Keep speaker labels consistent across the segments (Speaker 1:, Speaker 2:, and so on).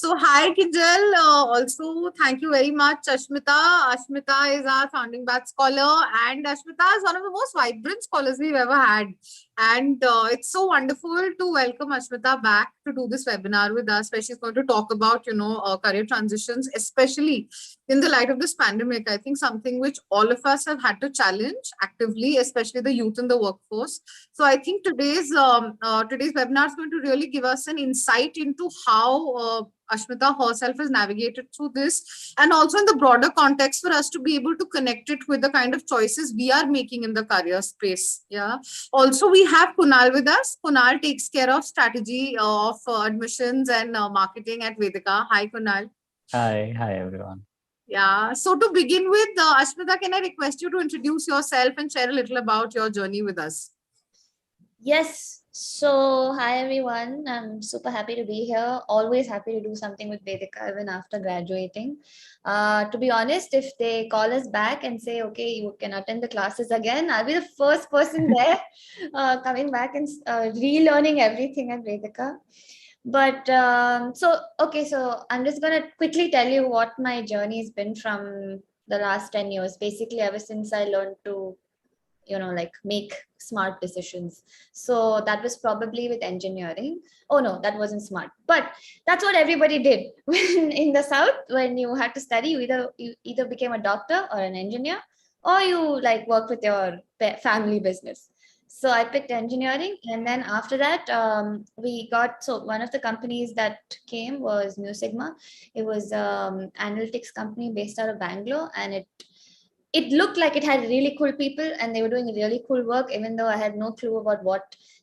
Speaker 1: So hi Kijal, also thank you very much Ashmita. Ashmita is our founding batch scholar and Ashmita is one of the most vibrant scholars we've ever had. And it's so wonderful to welcome Ashmita back to do this webinar with us, where she's going to talk about, career transitions, especially in the light of this pandemic. I think something which all of us have had to challenge actively, especially the youth in the workforce. So I think today's webinar is going to really give us an insight into how Ashmita herself has navigated through this, and also in the broader context for us to be able to connect it with the kind of choices we are making in the career space. Yeah. Also, we have Kunal with us. Kunal takes care of strategy of admissions and marketing at Vedica. Hi, Kunal.
Speaker 2: Hi everyone.
Speaker 1: Yeah. So to begin with, Ashmita, can I request you to introduce yourself and share a little about your journey with us?
Speaker 3: Yes. So, hi everyone. I'm super happy to be here. Always happy to do something with Vedica even after graduating. To be honest, if they call us back and say, okay, you can attend the classes again, I'll be the first person there coming back and relearning everything at Vedica. But so I'm just going to quickly tell you what my journey has been from the last 10 years. Basically, ever since I learned to like make smart decisions. So that was probably with engineering. Oh no, that wasn't smart, but that's what everybody did when in the south. When you had to study, you either became a doctor or an engineer, or you like worked with your family business. So I picked engineering, and then after that so one of the companies that came was Mu Sigma. It was analytics company based out of Bangalore, and it looked like it had really cool people and they were doing really cool work, even though I had no clue about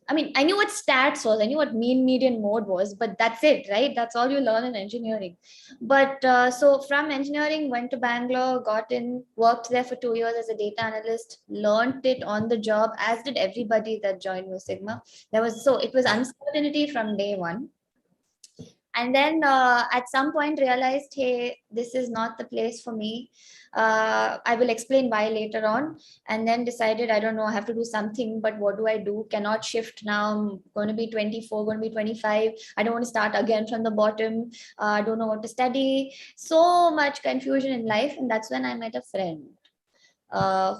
Speaker 3: I knew what stats was, I knew what mean median mode was, but that's it, right? That's all you learn in engineering. But so from engineering, went to Bangalore, got in, worked there for 2 years as a data analyst, learned it on the job, as did everybody that joined Mu Sigma. It was uncertainty from day one. And then at some point realized, hey, this is not the place for me. I will explain why later on. And then decided, I don't know, I have to do something, but what do I do? Cannot shift now. I'm going to be 24, going to be 25. I don't want to start again from the bottom. I don't know what to study. So much confusion in life. And that's when I met a friend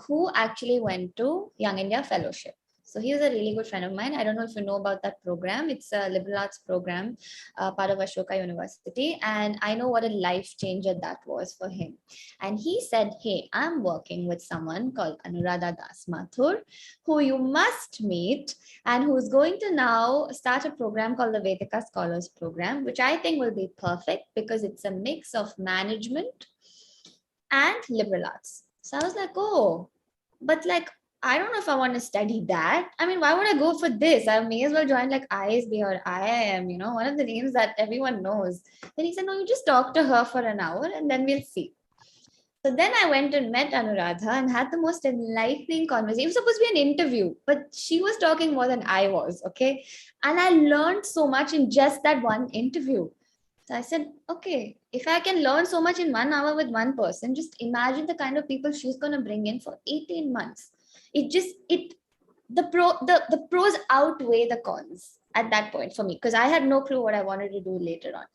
Speaker 3: who actually went to Young India Fellowship. So he was a really good friend of mine. I don't know if you know about that program. It's a liberal arts program, part of Ashoka University. And I know what a life changer that was for him. And he said, hey, I'm working with someone called Anuradha Das Mathur, who you must meet, and who's going to now start a program called the Vedica Scholars Program, which I think will be perfect because it's a mix of management and liberal arts. So I was like, oh, but like, I don't know if I want to study that. I mean, why would I go for this? I may as well join like ISB or IIM, one of the names that everyone knows. Then he said, no, you just talk to her for an hour and then we'll see. So then I went and met Anuradha and had the most enlightening conversation. It was supposed to be an interview, but she was talking more than I was, okay? And I learned so much in just that one interview. So I said, okay, if I can learn so much in 1 hour with one person, just imagine the kind of people she's going to bring in for 18 months. The pros outweigh the cons at that point for me, because I had no clue what I wanted to do later on.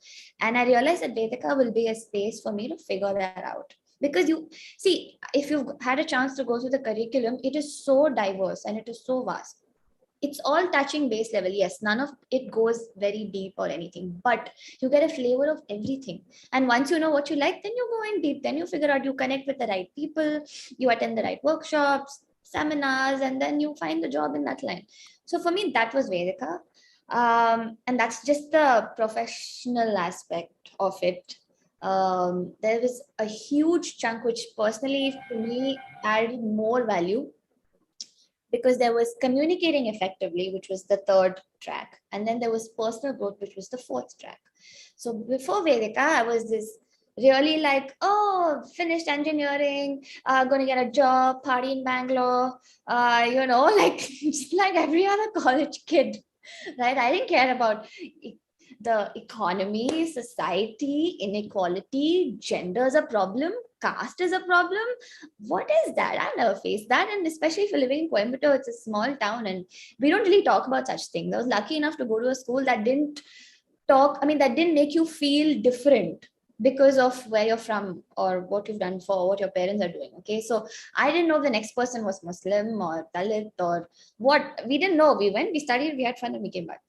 Speaker 3: And I realized that Vedika will be a space for me to figure that out. Because you see, if you've had a chance to go through the curriculum, it is so diverse and it is so vast. It's all touching base level. Yes, none of it goes very deep or anything, but you get a flavor of everything. And once you know what you like, then you go in deep. Then you figure out, you connect with the right people, you attend the right workshops, seminars, and then you find the job in that line. So for me, that was Vedika. And that's just the professional aspect of it. There was a huge chunk which personally for me added more value, because there was communicating effectively, which was the third track. And then there was personal growth, which was the fourth track. So before Vedika, I was this really like, oh, finished engineering, going to get a job, party in Bangalore, like just like every other college kid, right? I didn't care about the economy, society, inequality, gender is a problem, caste is a problem. What is that? I've never faced that. And especially if you're living in Coimbatore, it's a small town and we don't really talk about such things. I was lucky enough to go to a school that didn't that didn't make you feel different because of where you're from or what you've done for what your parents are doing. Okay. So I didn't know the next person was Muslim or Dalit or what. We didn't know. We went, we studied, we had fun, and we came back.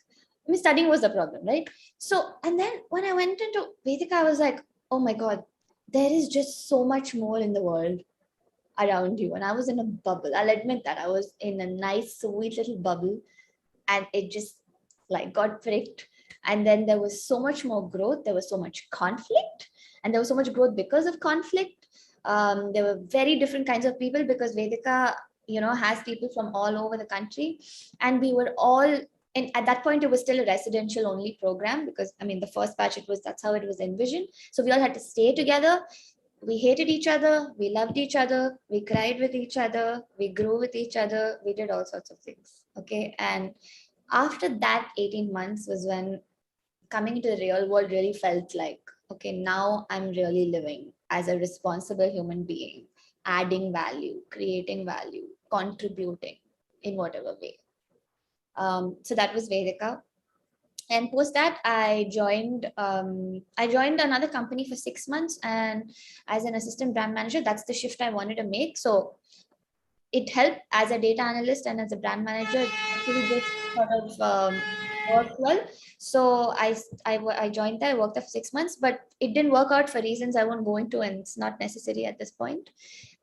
Speaker 3: I mean, studying was the problem, right? So, and then when I went into Vedica, I was like, oh my God, there is just so much more in the world around you. And I was in a bubble. I'll admit that I was in a nice, sweet little bubble, and it just like got pricked. And then there was so much more growth. There was so much conflict, and there was so much growth because of conflict. There were very different kinds of people because Vedica, has people from all over the country, and we were all. And at that point, it was still a residential only program because the first batch, that's how it was envisioned. So we all had to stay together. We hated each other, we loved each other, we cried with each other, we grew with each other, we did all sorts of things. Okay. And after that 18 months was when coming into the real world really felt like, okay, now I'm really living as a responsible human being, adding value, creating value, contributing in whatever way. So that was Vedica. And post that, I joined another company for 6 months, and as an assistant brand manager, that's the shift I wanted to make. So it helped as a data analyst and as a brand manager to just sort of work well. So I joined there, I worked there for 6 months, but it didn't work out for reasons I won't go into, and it's not necessary at this point.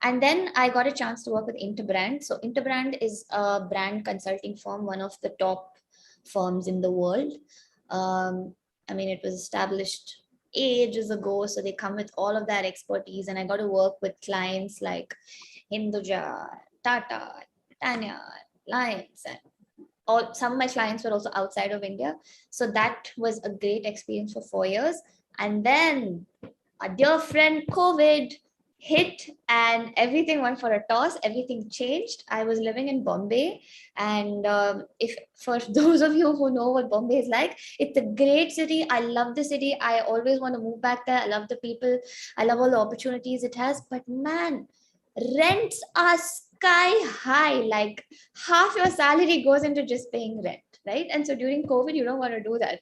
Speaker 3: And then I got a chance to work with Interbrand. So Interbrand is a brand consulting firm, one of the top firms in the world. It was established ages ago, so they come with all of that expertise, and I got to work with clients like Hinduja, Tata, Tanya, Lions, and some of my clients were also outside of India. So that was a great experience for 4 years. And then a dear friend, COVID, hit, and everything went for a toss. Everything changed. I was living in Bombay, and if for those of you who know what Bombay is like, it's a great city. I love the city. I always want to move back there. I love the people. I love all the opportunities it has. But man, rents are sky high. Like half your salary goes into just paying rent, right? And so during COVID, you don't want to do that.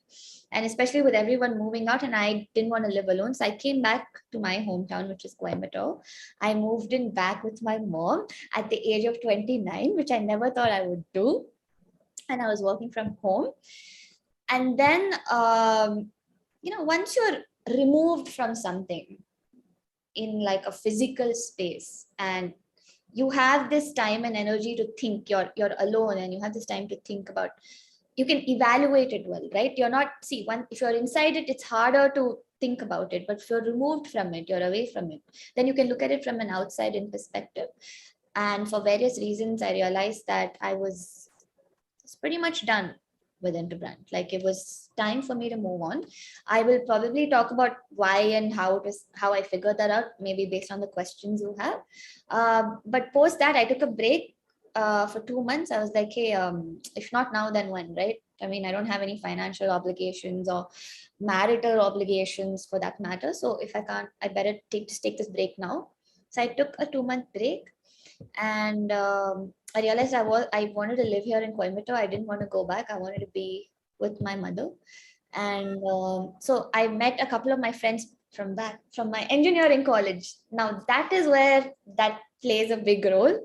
Speaker 3: And especially with everyone moving out, and I didn't want to live alone. So I came back to my hometown, which is Coimbatore. I moved in back with my mom at the age of 29, which I never thought I would do. And I was working from home. And then, once you're removed from something in like a physical space, and you have this time and energy to think, you're alone, and you have this time to think about, you can evaluate it well, right? You're not, if you're inside it, it's harder to think about it, but if you're removed from it, you're away from it, then you can look at it from an outside-in perspective. And for various reasons, I realized that I was pretty much done with Interbrand. Like it was time for me to move on. I will probably talk about why and how I figured that out, maybe based on the questions you have. But post that, I took a break for 2 months. I was like, hey, if not now, then when, right? I don't have any financial obligations or marital obligations for that matter. So if I can't, I better take this break now. So I took a 2-month break, and I realized I wanted to live here in Coimbatore. I didn't want to go back. I wanted to be with my mother. And so I met a couple of my friends from my engineering college. Now that is where that plays a big role,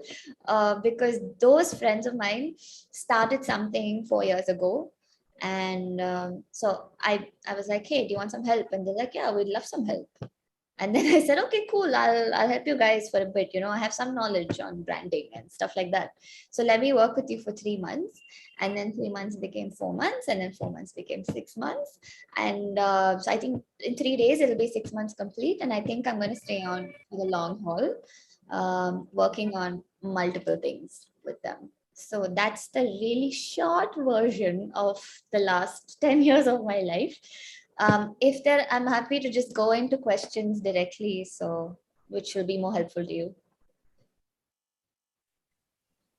Speaker 3: because those friends of mine started something 4 years ago. And so I was like, hey, do you want some help? And they're like, yeah, we'd love some help. And then I said, okay, cool. I'll help you guys for a bit. I have some knowledge on branding and stuff like that. So let me work with you for 3 months. And then 3 months became 4 months. And then 4 months became 6 months. And so I think in 3 days, it'll be 6 months complete. And I think I'm going to stay on for the long haul, working on multiple things with them. So that's the really short version of the last 10 years of my life. I'm happy to just go into questions directly, so which will be more helpful to you.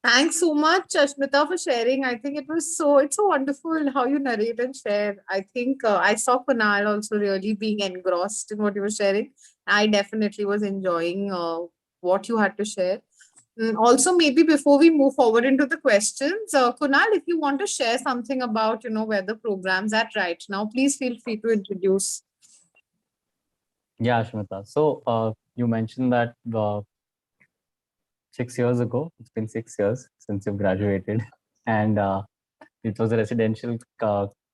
Speaker 1: Thanks so much, Ashmita, for sharing. I think it's so wonderful how you narrate and share. I think I saw Kunal also really being engrossed in what you were sharing. I definitely was enjoying what you had to share. Also, maybe before we move forward into the questions, Kunal, if you want to share something about, where the program's at right now, please feel free to introduce.
Speaker 2: Yeah, Ashmita. So you mentioned that 6 years ago, it's been 6 years since you've graduated, and it was a residential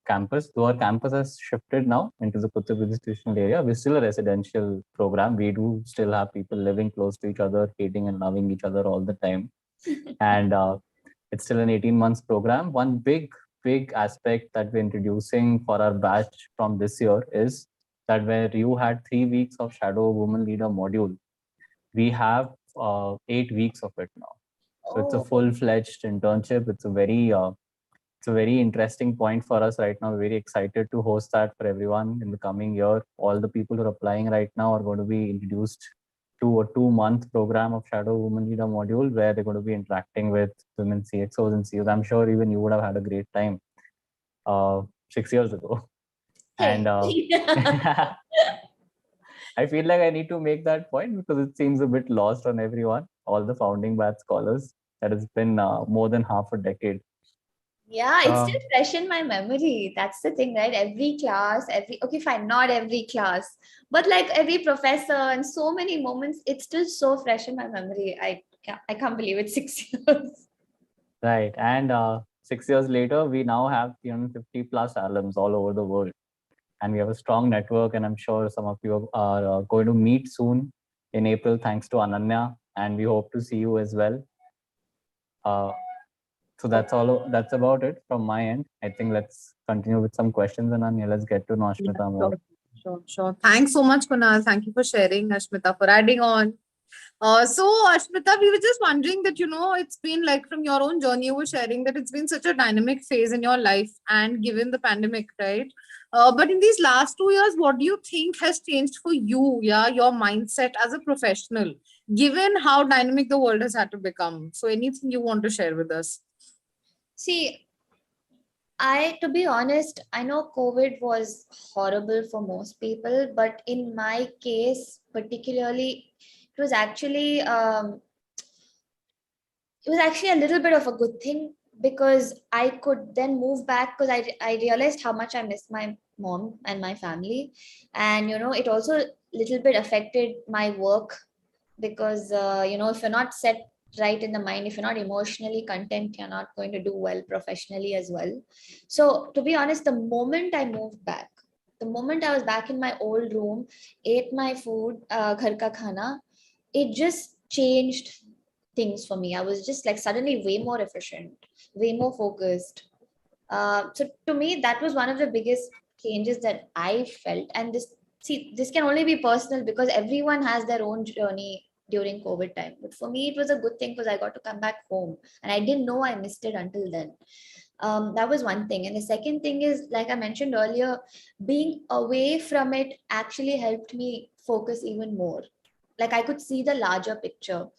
Speaker 2: campus. Though our campus has shifted now into the Kutub institutional area, we're still a residential program. We do still have people living close to each other, hating and loving each other all the time. And it's still an 18 months program. One big aspect that we're introducing for our batch from this year is that where you had 3 weeks of Shadow Woman Leader module, we have 8 weeks of it now. So it's a full-fledged internship. It's a very interesting point for us right now. We're very excited to host that for everyone in the coming year. All the people who are applying right now are going to be introduced to a 2-month program of Shadow Woman Leader module where they're going to be interacting with women CXOs and CEOs. I'm sure even you would have had a great time 6 years ago. And I feel like I need to make that point because it seems a bit lost on everyone, all the founding batch scholars. That has been more than half a decade.
Speaker 3: Yeah, it's still fresh in my memory. That's the thing, right? Every class, okay, fine, not every class, but like every professor and so many moments, it's still so fresh in my memory. I can't believe it's 6 years.
Speaker 2: Right. And 6 years later, we now have 350 plus alums all over the world. And we have a strong network. And I'm sure some of you are going to meet soon in April, thanks to Ananya. And we hope to see you as well. So that's about it from my end. I think let's continue with some questions, and Ananya, let's get to know Ashmita more.
Speaker 1: Sure. Thanks so much, Kunal. Thank you for sharing, Ashmita, for adding on. So, Ashmita, we were just wondering that, it's been like from your own journey, you were sharing that it's been such a dynamic phase in your life and given the pandemic, right? But in these last 2 years, what do you think has changed for you, your mindset as a professional, given how dynamic the world has had to become? So, anything you want to share with us?
Speaker 3: See, to be honest, I know COVID was horrible for most people, but in my case, particularly, it was actually a little bit of a good thing because I could then move back because I realized how much I missed my mom and my family. And, it also little bit affected my work because, if you're not set right in the mind, if you're not emotionally content, you're not going to do well professionally as well. So to be honest, the moment I moved back, the moment I was back in my old room, ate my food, ghar ka khana, it just changed things for me. I was just like suddenly way more efficient, way more focused. So to me, that was one of the biggest changes that I felt. And this can only be personal because everyone has their own journey during COVID time. But for me, it was a good thing because I got to come back home and I didn't know I missed it until then. That was one thing. And the second thing is, like I mentioned earlier, being away from it actually helped me focus even more. Like I could see the larger picture.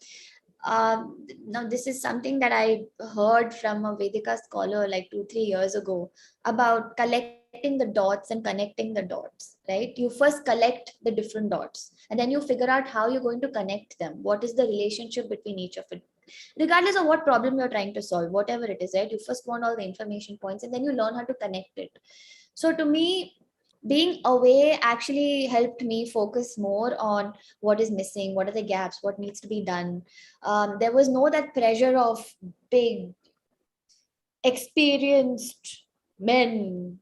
Speaker 3: Now this is something that I heard from a Vedica scholar like 2-3 years ago about collecting the dots and connecting the dots, right? You first collect the different dots and then you figure out how you're going to connect them. What is the relationship between each of it? Regardless of what problem you're trying to solve, whatever it is, right? You first want all the information points and then you learn how to connect it. So to me, being away actually helped me focus more on what is missing, what are the gaps, what needs to be done. There was no that pressure of big experienced men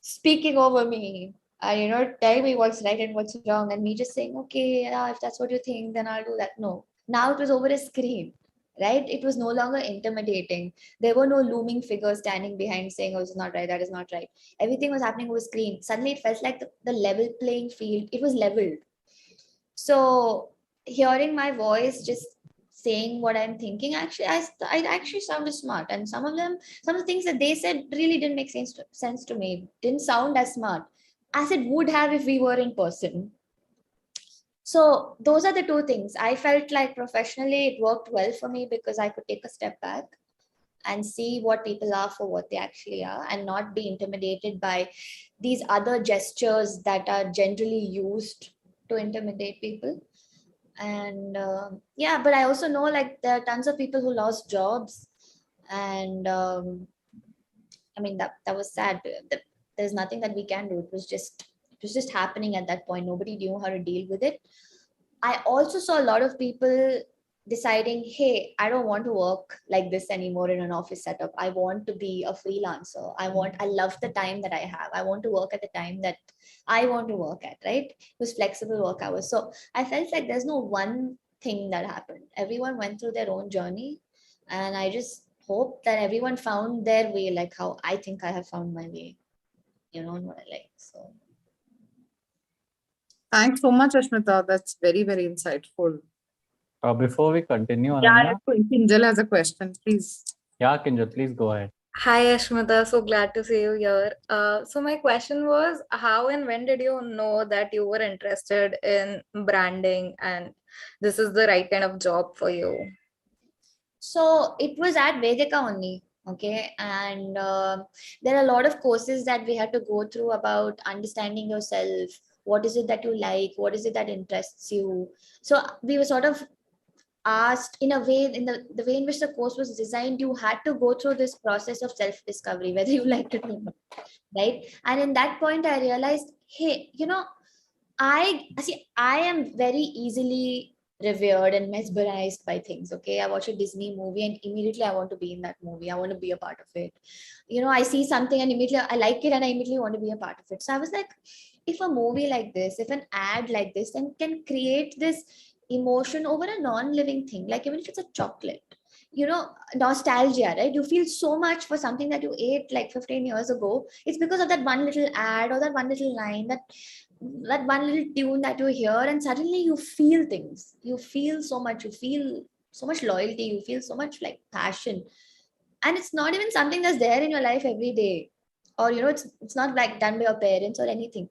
Speaker 3: speaking over me, telling me what's right and what's wrong, and me just saying, okay, yeah, if that's what you think, then I'll do that. No, now it was over a screen, right? It was no longer intimidating. There were no looming figures standing behind saying, oh, it's not right, that is not right. Everything was happening over screen. Suddenly it felt like the level playing field, it was leveled. So hearing my voice, just saying what I'm thinking, actually, I actually sounded smart. And some of the things that they said really didn't make sense to me. Didn't sound as smart as it would have if we were in person. So those are the two things. I felt like professionally it worked well for me because I could take a step back and see what people are for what they actually are and not be intimidated by these other gestures that are generally used to intimidate people. And yeah, but I also know like there are tons of people who lost jobs, and I mean that was sad. There's nothing that we can do. It was just happening at that point. Nobody knew how to deal with it. I also saw a lot of people deciding, hey, I don't want to work like this anymore in an office setup. I want to be a freelancer. I love the time that I have. I want to work at the time that I want to work at, right? It was flexible work hours. So I felt like there's no one thing that happened. Everyone went through their own journey. And I just hope that everyone found their way, like how I think I have found my way, and what I like. So
Speaker 1: Thanks so much, Ashmita. That's very, very insightful.
Speaker 2: Before we continue,
Speaker 1: Yeah,
Speaker 2: Ananya,
Speaker 1: Kinjal has a question, please.
Speaker 2: yeah, Kinjal, please go ahead.
Speaker 4: Hi, Ashmita. So glad to see you here. So my question was, how and when did you know that you were interested in branding and this is the right kind of job for you?
Speaker 3: So it was at Vedica only. Okay. And there are a lot of courses that we had to go through about understanding yourself. What is it that you like? What is it that interests you? So we were sort of asked in a way, in the way in which the course was designed, you had to go through this process of self-discovery, whether you liked it or not. Right. And in that point, I realized, hey, I am very easily revered and mesmerized by things. Okay. I watch a Disney movie and immediately I want to be in that movie. I want to be a part of it. I see something and immediately I like it and I immediately want to be a part of it. So I was like, if a movie like this, if an ad like this, then can create this emotion over a non-living thing, like even if it's a chocolate, nostalgia, right? You feel so much for something that you ate like 15 years ago. It's because of that one little ad or that one little line, that one little tune that you hear, and suddenly you feel things. You feel so much. You feel so much loyalty. You feel so much like passion, and it's not even something that's there in your life every day, or it's not like done by your parents or anything.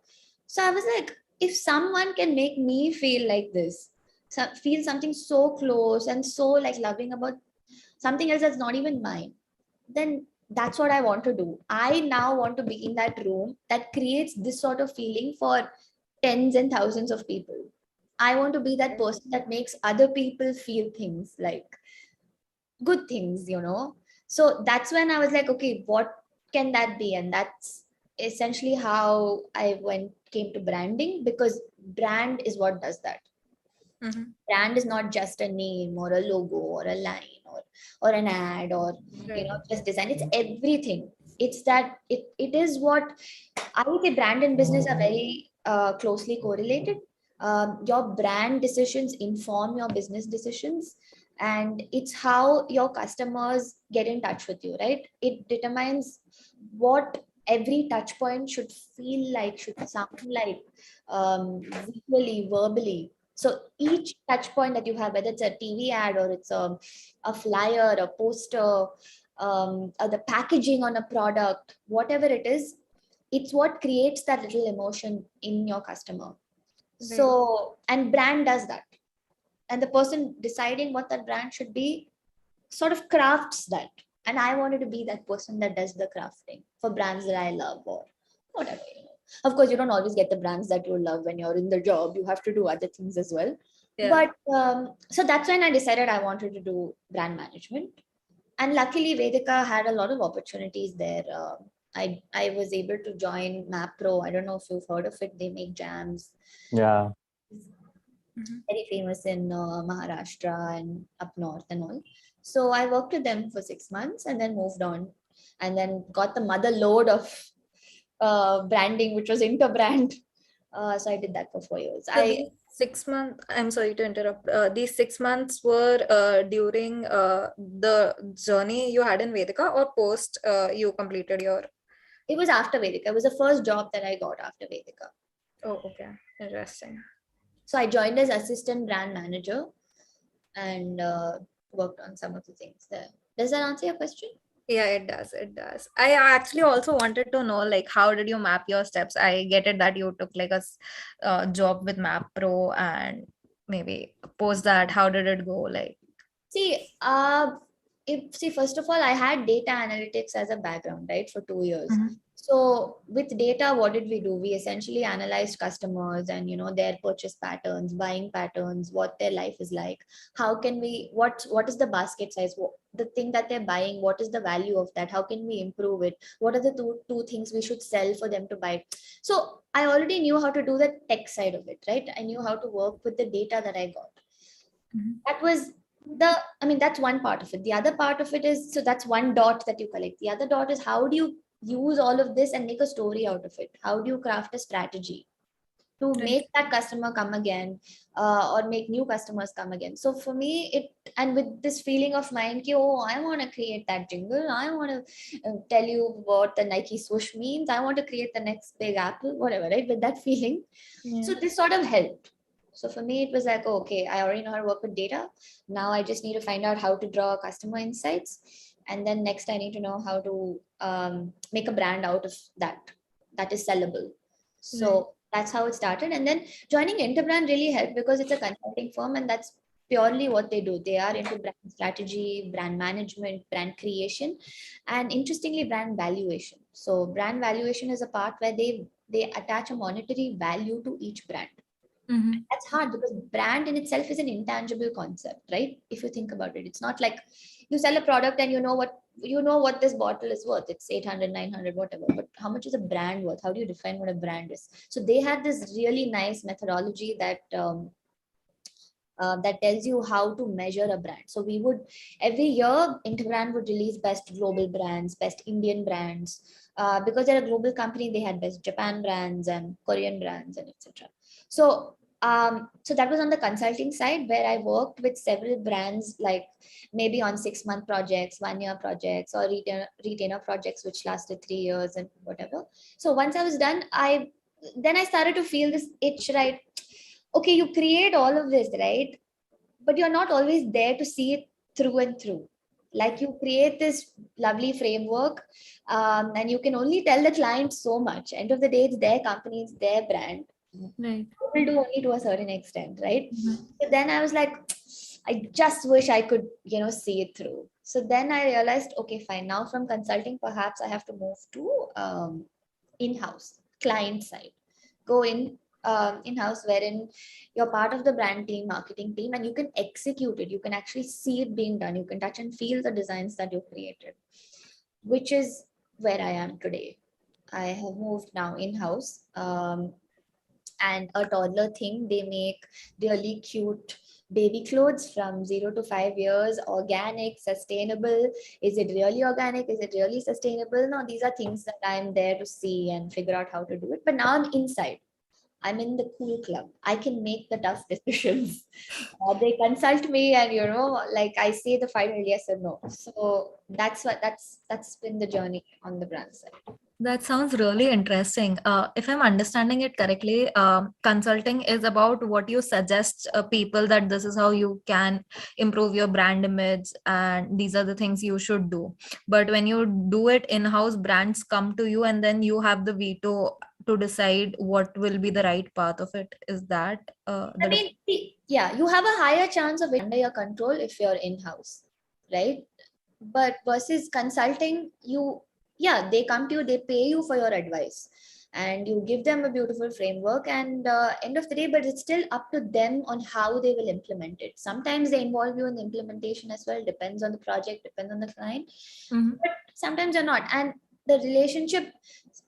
Speaker 3: So I was like, if someone can make me feel like this, feel something so close and so like loving about something else that's not even mine, then that's what I want to do. I now want to be in that room that creates this sort of feeling for tens and thousands of people. I want to be that person that makes other people feel things like good things. So that's when I was like, okay, what can that be? And that's essentially how I came to branding, because brand is what does that.
Speaker 4: Mhm.
Speaker 3: Brand is not just a name or a logo or a line or an ad or
Speaker 4: Right.
Speaker 3: just design. It's everything. It's that it is what I would say. Brand and business are very closely correlated. Your brand decisions inform your business decisions, and it's how your customers get in touch with you, right? It determines what every touch point should feel like, should sound like, visually, verbally. So each touch point that you have, whether it's a TV ad or it's a flyer, a poster, or the packaging on a product, whatever it is, it's what creates that little emotion in your customer.
Speaker 4: Right.
Speaker 3: So, and brand does that. And the person deciding what that brand should be sort of crafts that. And I wanted to be that person that does the crafting for brands that I love or whatever. Of course, you don't always get the brands that you love when you're in the job. You have to do other things as well.
Speaker 4: Yeah.
Speaker 3: But so that's when I decided I wanted to do brand management. And luckily, Vedica had a lot of opportunities there. I was able to join MapPro. I don't know if you've heard of it. They make jams.
Speaker 2: Yeah.
Speaker 3: Very famous in Maharashtra and up north and all. So I worked with them for 6 months and then moved on, and then got the mother load of branding, which was Interbrand. So I did that for 4 years.
Speaker 4: So these 6 months, I'm sorry to interrupt. These 6 months were during the journey you had in Vedica or post you completed your.
Speaker 3: It was after Vedica. It was the first job that I got after Vedica.
Speaker 4: Oh, okay. Interesting.
Speaker 3: So I joined as assistant brand manager and worked on some of the things there. Does that answer your question?
Speaker 4: Yeah, it does. It does. I actually also wanted to know, like, how did you map your steps? I get it that you took like a job with Map Pro and maybe post that. How did it go? Like,
Speaker 3: See, first of all, I had data analytics as a background, right, for 2 years.
Speaker 4: Mhm.
Speaker 3: So with data, what did we do? We essentially analyzed customers and their purchase patterns, buying patterns, what their life is like. How can we what is the basket size? The thing that they're buying, what is the value of that? How can we improve it? What are the two things we should sell for them to buy? So I already knew how to do the tech side of it, right? I knew how to work with the data that I got. That was that's one part of it. The other part of it is, so that's one dot that you collect. The other dot is, how do you use all of this and make a story out of it? How do you craft a strategy to make that customer come again, or make new customers come again? So for me, and with this feeling of mine, oh, I want to create that jingle, I want to tell you what the Nike swoosh means, I want to create the next big Apple, whatever, right? With that feeling. So this sort of helped. So for me, it was like, oh, okay, I already know how to work with data. Now I just need to find out how to draw customer insights. And then next I need to know how to make a brand out of that is sellable. So that's how it started. And then joining Interbrand really helped, because it's a consulting firm and that's purely what they do. They are into brand strategy, brand management, brand creation, and interestingly, brand valuation. So brand valuation is a part where they attach a monetary value to each brand. That's hard, because brand in itself is an intangible concept, right? If you think about it, it's not like you sell a product and you know what this bottle is worth. It's 800, 900, whatever. But how much is a brand worth? How do you define what a brand is? So they had this really nice methodology that that tells you how to measure a brand. So we would, every year, Interbrand would release best global brands, best Indian brands. Because they're a global company, they had best Japan brands and Korean brands and etc. So that was on the consulting side, where I worked with several brands, like maybe on 6-month projects, 1-year projects, or retainer projects, which lasted 3 years and whatever. So once I was done, I started to feel this itch, right? Okay, you create all of this, right? But you're not always there to see it through and through. Like, you create this lovely framework, and you can only tell the client so much. End of the day, it's their company, it's their brand.
Speaker 4: Right.
Speaker 3: Will do only to a certain extent, right? So then I was like, I just wish I could, see it through. So then I realized, okay, fine. Now from consulting, perhaps I have to move to in-house, client side. Go in-house, wherein you're part of the brand team, marketing team, and you can execute it. You can actually see it being done. You can touch and feel the designs that you've created, which is where I am today. I have moved now in-house. And a toddler thing, they make really cute baby clothes from 0 to 5 years, organic, sustainable. Is it really organic? Is it really sustainable? No, these are things that I'm there to see and figure out how to do it. But now I'm inside. I'm in the cool club. I can make the tough decisions. They consult me, and like, I say the final yes or no. So that's been the journey on the brand side.
Speaker 4: That sounds really interesting. If I'm understanding it correctly, consulting is about what you suggest people, that this is how you can improve your brand image and these are the things you should do. But when you do it in-house, brands come to you and then you have the veto to decide what will be the right path of it. Is that
Speaker 3: yeah, you have a higher chance of it under your control if you're in-house, right? But versus consulting, they come to you, they pay you for your advice, and you give them a beautiful framework, and end of the day, but it's still up to them on how they will implement it. Sometimes they involve you in the implementation as well, depends on the project, depends on the client. But sometimes you're not, and the relationship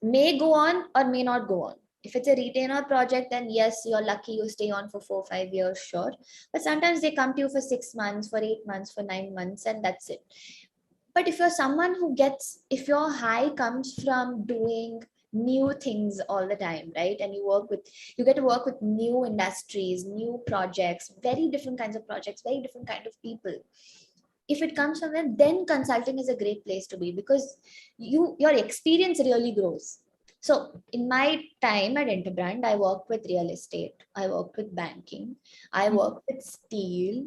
Speaker 3: may go on or may not go on. If it's a retainer project, then yes, you're lucky, you stay on for 4-5 years, sure. But sometimes they come to you for 6 months, for 8 months, for 9 months, and that's it. But if you're someone if your high comes from doing new things all the time, right? And you get to work with new industries, new projects, very different kinds of projects, very different kind of people. If it comes from there, then consulting is a great place to be, because your experience really grows. So in my time at Interbrand, I worked with real estate, I worked with banking, I worked with steel,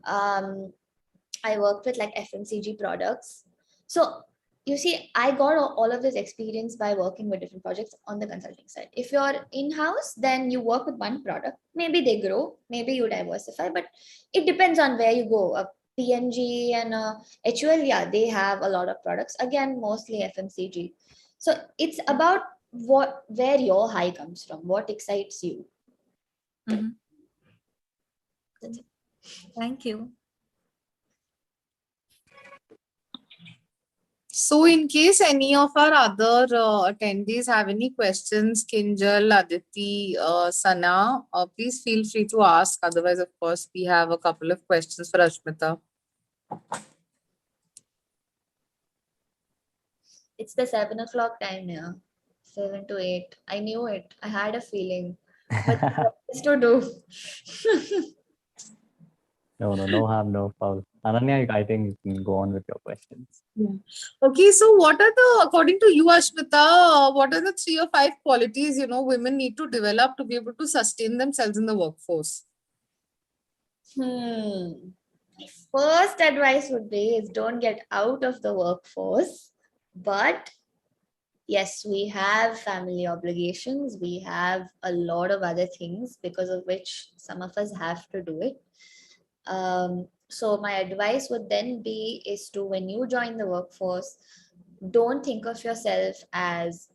Speaker 3: I worked with like FMCG products. So you see, I got all of this experience by working with different projects on the consulting side. If you're in-house, then you work with one product. Maybe they grow, maybe you diversify, but it depends on where you go. PNG and HUL, yeah, they have a lot of products. Again, mostly FMCG. So it's about where your high comes from, what excites you.
Speaker 4: Mhm.
Speaker 3: That's it.
Speaker 4: Thank you.
Speaker 1: So, in case any of our other attendees have any questions, Kinjal, Aditi, Sana, please feel free to ask. Otherwise, of course, we have a couple of questions for Ashmita.
Speaker 3: It's the 7 o'clock time here. 7 to 8. I knew it. I had a feeling. But what's to do?
Speaker 2: No harm, no foul. Ananya, I think you can go on with your questions.
Speaker 1: Yeah. Okay, so what are the, according to you, Ashmita, what are the 3 or 5 qualities, women need to develop to be able to sustain themselves in the workforce?
Speaker 3: My first advice would be is don't get out of the workforce. But yes, we have family obligations. We have a lot of other things because of which some of us have to do it. So my advice would then be is to, when you join the workforce, don't think of yourself as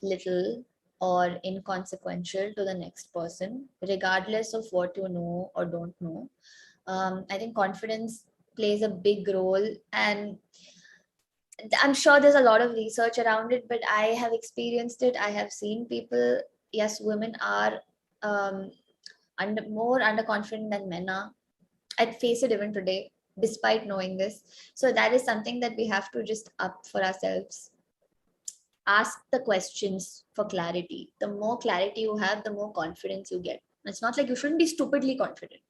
Speaker 3: little or inconsequential to the next person, regardless of what you know or don't know. I think confidence plays a big role, and I'm sure there's a lot of research around it, but I have experienced it. I have seen people, yes, women are um, more underconfident than men are. I'd face it even today, despite knowing this. So that is something that we have to just up for ourselves. Ask the questions for clarity. The more clarity you have, the more confidence you get. It's not like you shouldn't be stupidly confident,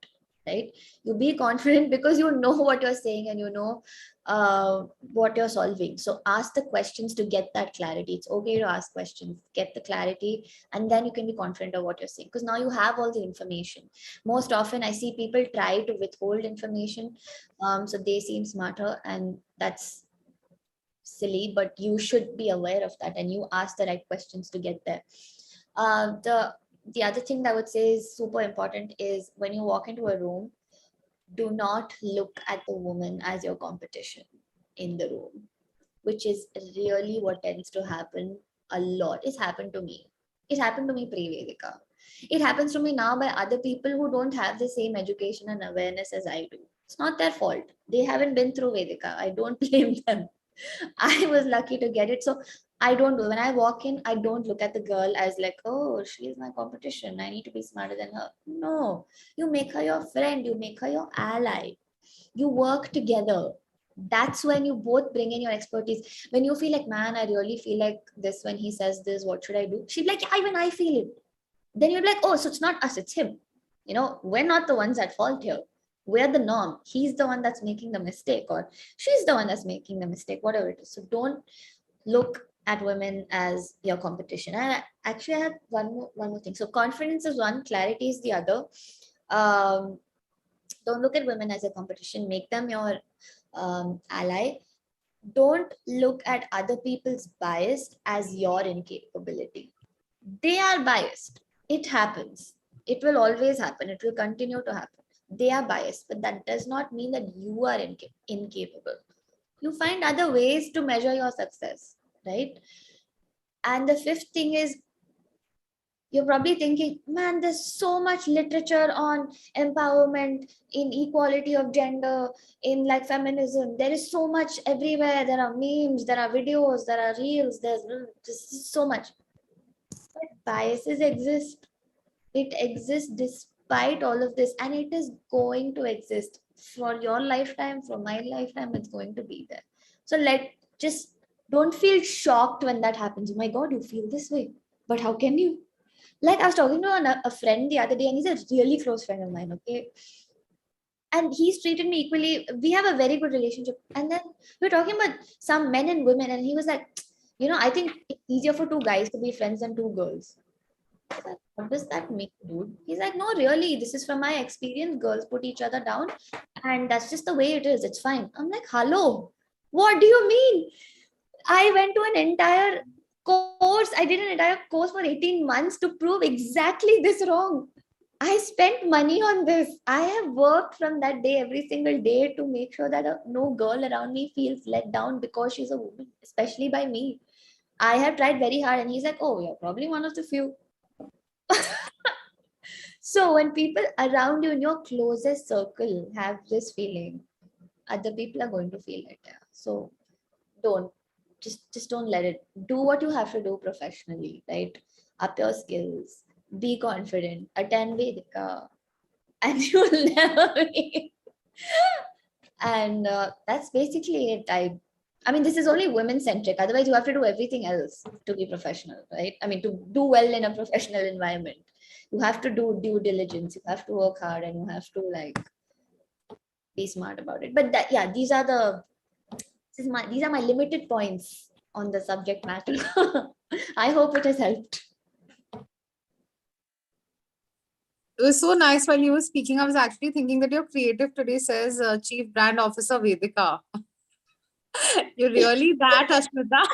Speaker 3: right? You be confident because you know what you're saying and you know what you're solving. So ask the questions to get that clarity. It's okay to ask questions, get the clarity, and then you can be confident of what you're saying because now you have all the information. Most often, I see people try to withhold information, so they seem smarter, and that's silly, but you should be aware of that and you ask the right questions to get there. The other thing that I would say is super important is when you walk into a room, do not look at the woman as your competition in the room, which is really what tends to happen a lot. It's happened to me. It happened to me pre-Vedica. It happens to me now by other people who don't have the same education and awareness as I do. It's not their fault. They haven't been through Vedica. I don't blame them. I was lucky to get it. So I don't do, when I walk in, I don't look at the girl as like, oh, she's my competition. I need to be smarter than her. No, you make her your friend, you make her your ally. You work together. That's when you both bring in your expertise. When you feel like, man, I really feel like this when he says this, what should I do? She'd be like, yeah, even I feel it. Then you're like, oh, so it's not us, it's him. We're not the ones at fault here. We're the norm. He's the one that's making the mistake, or she's the one that's making the mistake, whatever it is. So don't look at women as your competition. And actually, I have one more thing. So confidence is one, clarity is the other. Don't look at women as a competition. Make them your ally. Don't look at other people's bias as your incapability. They are biased. It happens. It will always happen. It will continue to happen. They are biased, but that does not mean that you are incapable. You find other ways to measure your success, right? And the fifth thing is, you're probably thinking, man, there's so much literature on empowerment, in equality of gender, in like feminism. There is so much everywhere. There are memes, there are videos, there are reels, there's just so much. But biases exist. It exists despite all of this, and it is going to exist for your lifetime, for my lifetime. It's going to be there. So just don't feel shocked when that happens. Oh my God, you feel this way, but how can you? Like, I was talking to a friend the other day, and he's a really close friend of mine, okay? And he's treated me equally. We have a very good relationship. And then we're talking about some men and women, and he was like, I think it's easier for two guys to be friends than two girls. Like, what does that mean, dude? He's like, no, really, this is from my experience. Girls put each other down, and that's just the way it is. It's fine. I'm like, hello, what do you mean? I went to an entire course. I did an entire course for 18 months to prove exactly this wrong. I spent money on this. I have worked from that day every single day to make sure that no girl around me feels let down because she's a woman, especially by me. I have tried very hard, and he's like, oh, you're probably one of the few. So when people around you in your closest circle have this feeling, other people are going to feel it. Yeah. So don't just don't let it. Do what you have to do professionally, right? Up your skills, be confident, attend Vedica, and you will never be. And that's basically it. I mean, this is only women centric. Otherwise, you have to do everything else to be professional, right? I mean, to do well in a professional environment, you have to do due diligence. You have to work hard, and you have to like be smart about it. But that, yeah, these are my limited points on the subject matter. I hope it has helped.
Speaker 1: It was so nice while you were speaking. I was actually thinking that your creative today says Chief Brand Officer Vedika. You're really that, Ashmita.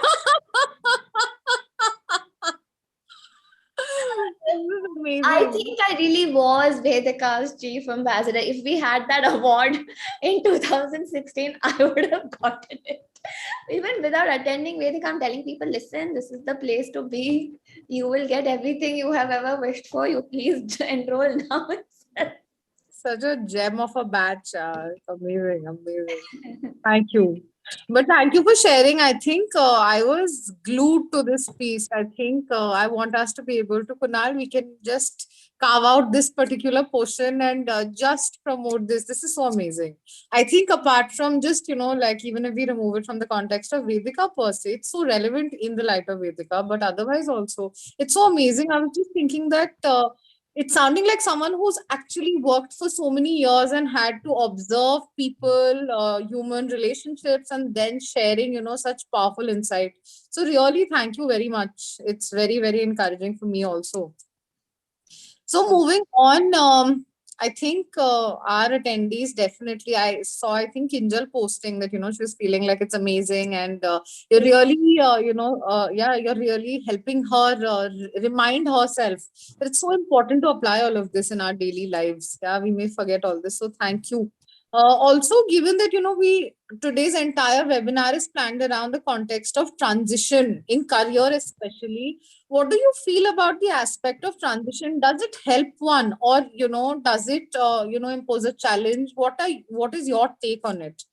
Speaker 1: This is
Speaker 3: I
Speaker 1: amazing.
Speaker 3: think I really was Vedika's chief ambassador. If we had that award in 2016, I would have gotten it. Even without attending Vedika, I'm telling people, listen, this is the place to be. You will get everything you have ever wished for. You please enroll now.
Speaker 1: Such a gem of a batch. Amazing, amazing. Thank you. But thank you for sharing. I think I was glued to this piece. I think I want us to be able to, Kunal, we can just carve out this particular portion and just promote this. This is so amazing. I think apart from just, like even if we remove it from the context of Vedika per se, it's so relevant in the light of Vedika, but otherwise also, it's so amazing. I was just thinking that. It's sounding like someone who's actually worked for so many years and had to observe people, human relationships, and then sharing, such powerful insight. So really, thank you very much. It's very, very encouraging for me also. So moving on, I think our attendees definitely, I think Kinjal posting that, she was feeling like it's amazing and you're really, you're really helping her remind herself that it's so important to apply all of this in our daily lives. Yeah, we may forget all this. So thank you. Also, given that, we today's entire webinar is planned around the context of transition in career, especially, what do you feel about the aspect of transition? Does it help one, or does it impose a challenge? What is your take on it?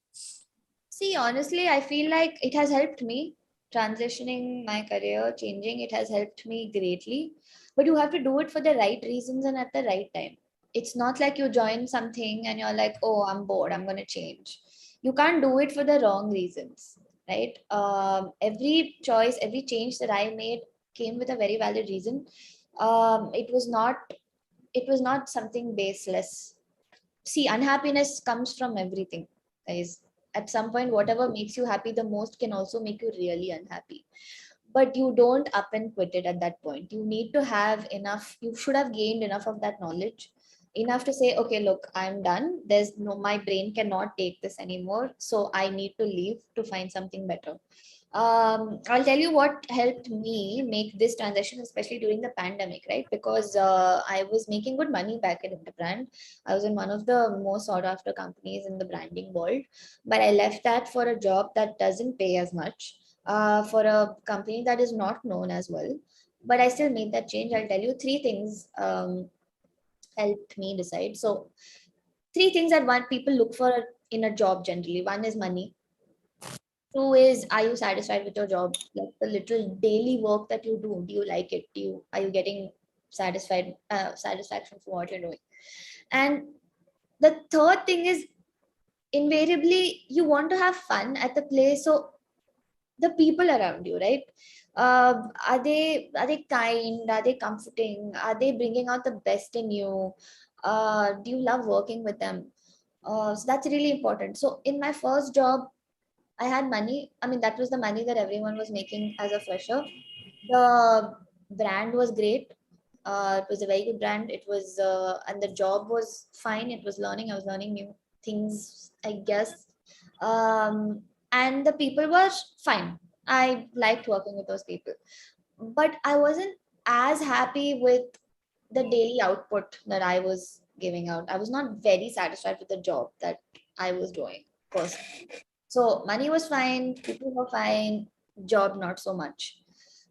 Speaker 3: See, honestly, I feel like it has helped me transitioning my career, changing. It has helped me greatly. But you have to do it for the right reasons and at the right time. It's not like you join something and you're like, oh, I'm bored, I'm going to change. You can't do it for the wrong reasons, right? Every choice, every change that I made came with a very valid reason. It was not something baseless. See, unhappiness comes from everything, guys. At some point, whatever makes you happy the most can also make you really unhappy. But you don't up and quit it at that point. You need to have enough, you should have gained enough of that knowledge, enough to say, okay, look, I'm done. There's no, my brain cannot take this anymore. So I need to leave to find something better. I'll tell you what helped me make this transition, especially during the pandemic, right? Because I was making good money back in Interbrand. I was in one of the most sought after companies in the branding world, but I left that for a job that doesn't pay as much, for a company that is not known as well. But I still made that change. I'll tell you three things helped me decide. So, three things that one people look for in a job generally. One is money. Two is, are you satisfied with your job? Like the little daily work that you do you like it? Are you getting satisfaction for what you're doing? And the third thing is, invariably you want to have fun at the place. So the people around you, right? Are they kind? Are they comforting? Are they bringing out the best in you? Do you love working with them? So that's really important. So in my first job, I had money. I mean, that was the money that everyone was making as a fresher. The brand was great. It was a very good brand. It was, and the job was fine. It was learning. I was learning new things, I guess. And the people were fine. I liked working with those people, but I wasn't as happy with the daily output that I was giving out. I was not very satisfied with the job that I was doing personally. So money was fine, people were fine, job not so much.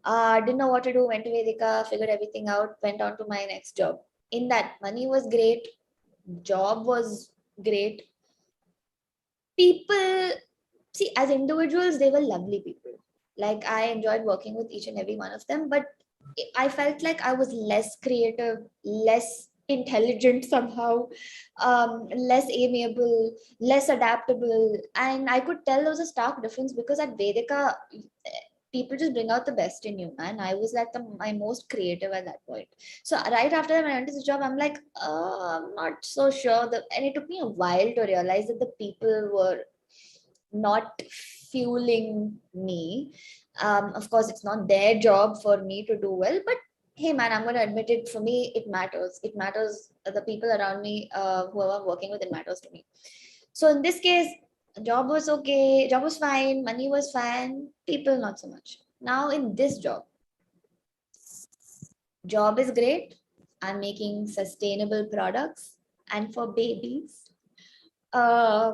Speaker 3: Didn't know what to do, went to Vedica, figured everything out, went on to my next job. In that, money was great, job was great. People, see, as individuals, they were lovely people. Like, I enjoyed working with each and every one of them, but I felt like I was less creative, less intelligent somehow, less amiable, less adaptable. And I could tell there was a stark difference because at Vedika, people just bring out the best in you, man. I was like my most creative at that point. So right after I went to the job, I'm like, I'm not so sure. And it took me a while to realize that the people were not fueling me. Of course, it's not their job for me to do well, but hey, man, I'm going to admit it. For me, it matters. It matters. The people around me, whoever I'm working with, it matters to me. So in this case, job was okay, job was fine, money was fine, people not so much. Now in this job is great. I'm making sustainable products and for babies. Uh,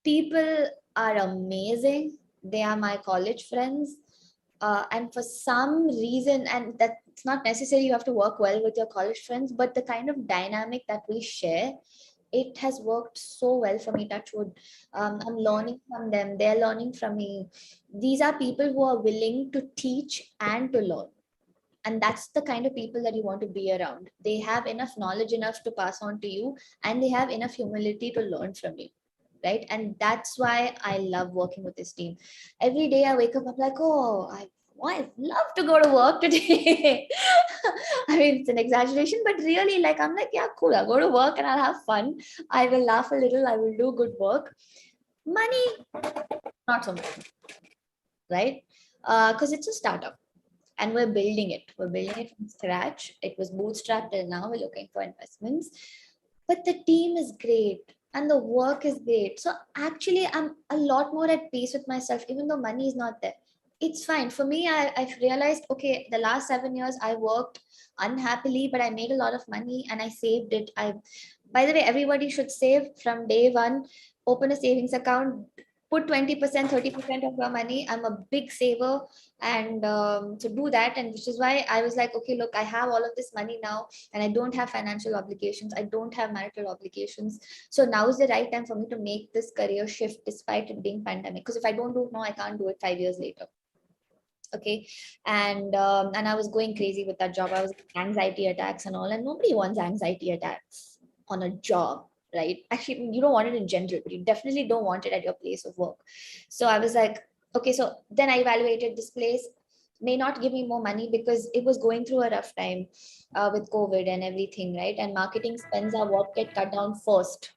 Speaker 3: People are amazing. They are my college friends. And for some reason, and that's not necessary, you have to work well with your college friends, but the kind of dynamic that we share, it has worked so well for me, touch wood. I'm learning from them, they're learning from me. These are people who are willing to teach and to learn. And that's the kind of people that you want to be around. They have enough knowledge enough to pass on to you, and they have enough humility to learn from you. Right. And that's why I love working with this team. Every day I wake up, I'm like, oh, I love to go to work today. I mean, it's an exaggeration, but really, like, I'm like, yeah, cool. I'll go to work and I'll have fun. I will laugh a little. I will do good work. Money, not so much. Right. Because it's a startup and we're building it. We're building it from scratch. It was bootstrapped till now. We're looking for investments. But the team is great and the work is great. So actually, I'm a lot more at peace with myself, even though money is not there. It's fine. For me, I've realized, okay, the last 7 years I worked unhappily, but I made a lot of money and I saved it. By the way, everybody should save from day one. Open a savings account, put 20%, 30% of your money. I'm a big saver, and to do that, and which is why I was like, okay, look, I have all of this money now and I don't have financial obligations, I don't have marital obligations. So now is the right time for me to make this career shift despite it being pandemic, because if I don't do it now, I can't do it 5 years later. Okay. And I was going crazy with that job. I was anxiety attacks and all, and nobody wants anxiety attacks on a job, right? Actually, you don't want it in general, but you definitely don't want it at your place of work. So I was like, okay, so then I evaluated this place may not give me more money because it was going through a rough time with COVID and everything, right? And marketing spends are what get cut down first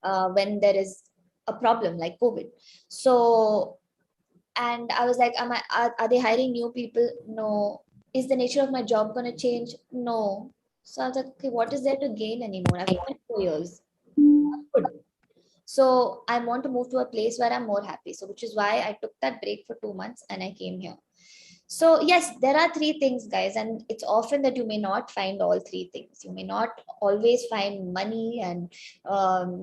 Speaker 3: when there is a problem like COVID. So, and I was like, are they hiring new people? No. Is the nature of my job going to change? No. So I was like, okay, what is there to gain anymore? I've spent 4 years. Good. So I want to move to a place where I'm more happy. So which is why I took that break for 2 months and I came here. So yes, there are three things, guys, and it's often that you may not find all three things. You may not always find money and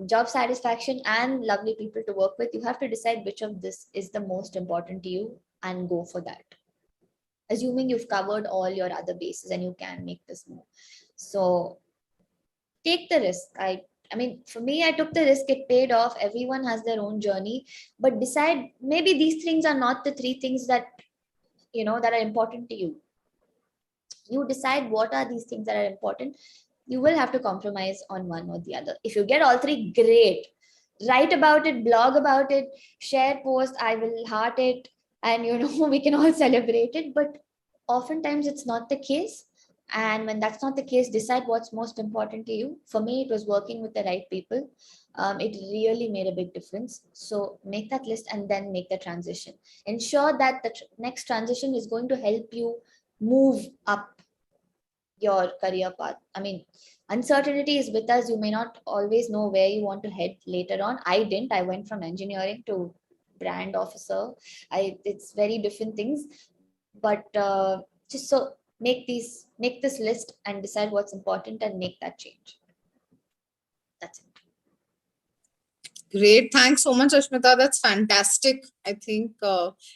Speaker 3: job satisfaction and lovely people to work with. You have to decide which of this is the most important to you and go for that, assuming you've covered all your other bases and you can make this move. So take the risk. I mean, for me, I took the risk, it paid off. Everyone has their own journey, but decide maybe these things are not the three things that that are important to you. You decide what are these things that are important. You will have to compromise on one or the other. If you get all three, great. Write about it, blog about it, share post, I will heart it, and we can all celebrate it. But oftentimes it's not the case. And when that's not the case, decide what's most important to you. For me, it was working with the right people. It really made a big difference. So make that list and then make the transition. Ensure that the next transition is going to help you move up your career path. I mean, uncertainty is with us. You may not always know where you want to head later on. I didn't. I went from engineering to brand officer. It's very different things. But just so make this list and decide what's important and make that change. That's it.
Speaker 1: Great. Thanks so much, Ashmita. That's fantastic. I think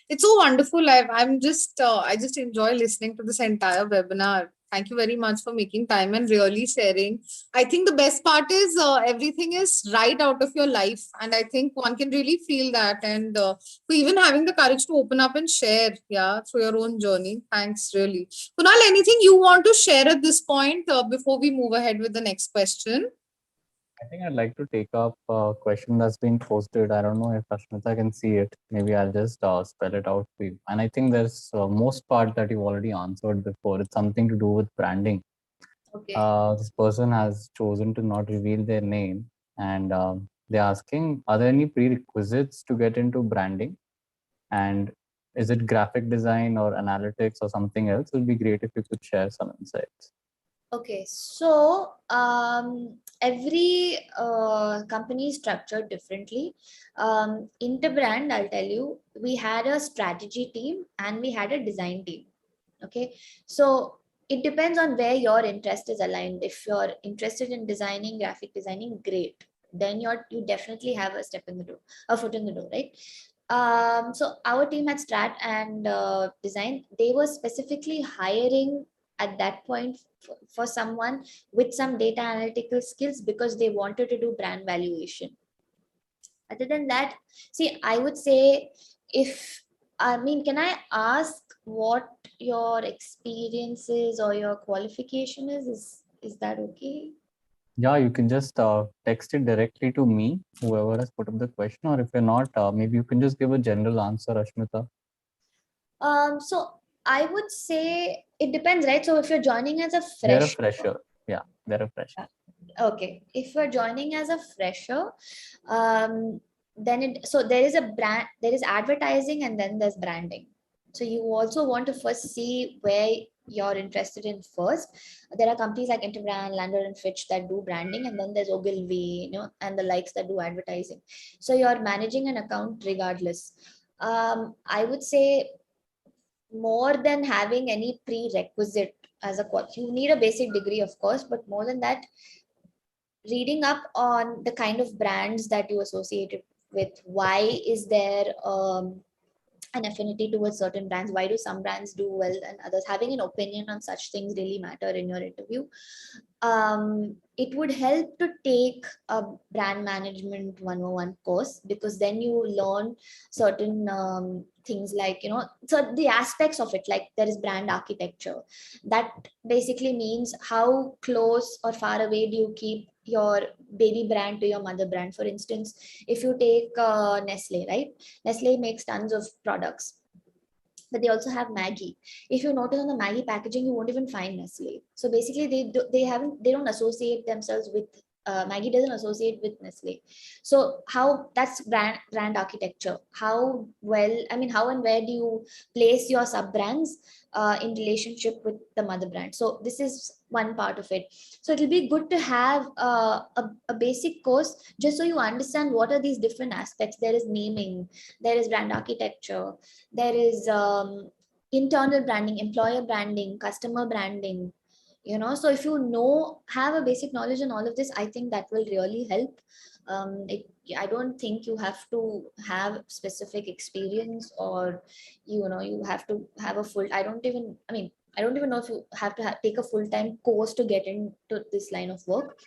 Speaker 1: it's so wonderful. I just enjoy listening to this entire webinar. Thank you very much for making time and really sharing. I think the best part is everything is right out of your life. And I think one can really feel that. And for even having the courage to open up and share, yeah, through your own journey. Thanks, really. Kunal, anything you want to share at this point before we move ahead with the next question?
Speaker 2: I think I'd like to take up a question that's been posted. I don't know if Ashmita can see it. Maybe I'll just spell it out for you. And I think there's most part that you've already answered before. It's something to do with branding.
Speaker 3: Okay.
Speaker 2: This person has chosen to not reveal their name, and they're asking, are there any prerequisites to get into branding? And is it graphic design or analytics or something else? It would be great if you could share some insights.
Speaker 3: Okay, so every company is structured differently. Interbrand, I'll tell you, we had a strategy team and we had a design team. Okay, so it depends on where your interest is aligned. If you're interested in designing, graphic designing, great. Then you definitely have a foot in the door, right? So our team at Strat and Design, they were specifically hiring at that point for someone with some data analytical skills because they wanted to do brand valuation. Other than that, see, I would say, can I ask what your experience is or your qualification is? Is that okay?
Speaker 2: Yeah, you can just text it directly to me, whoever has put up the question, or if you're not, maybe you can just give a general answer, Ashmita.
Speaker 3: So I would say it depends, right? So if you're joining as a
Speaker 2: They're a
Speaker 3: fresh,
Speaker 2: fresher. Yeah, they're a fresher.
Speaker 3: okay, if you're joining as a fresher, then there is advertising and then there's branding. So you also want to first see where you're interested in first. There are companies like Interbrand, Lander and Fitch that do branding, and then there's Ogilvy, and the likes that do advertising. So you're managing an account regardless. I would say more than having any prerequisite as a course, you need a basic degree, of course, but more than that, reading up on the kind of brands that you associated with. Why is there an affinity towards certain brands? Why do some brands do well and others? Having an opinion on such things really matter in your interview. It would help to take a brand management 101 course, because then you learn certain things like, so the aspects of it, like there is brand architecture. That basically means how close or far away do you keep your baby brand to your mother brand. For instance, if you take Nestle, right? Nestle makes tons of products, but they also have Maggie. If you notice on the Maggie packaging, you won't even find Nestle. So basically, they don't associate themselves with Maggie doesn't associate with Nestle. So how that's brand architecture. How and where do you place your sub brands in relationship with the mother brand? So this is one part of it. So it'll be good to have a basic course just so you understand what are these different aspects. There is naming, there is brand architecture, there is internal branding, employer branding, customer branding. So if you have a basic knowledge on all of this, I think that will really help. I don't think you have to have specific experience, or you have to have a full. I don't even know if you have to take a full-time course to get into this line of work.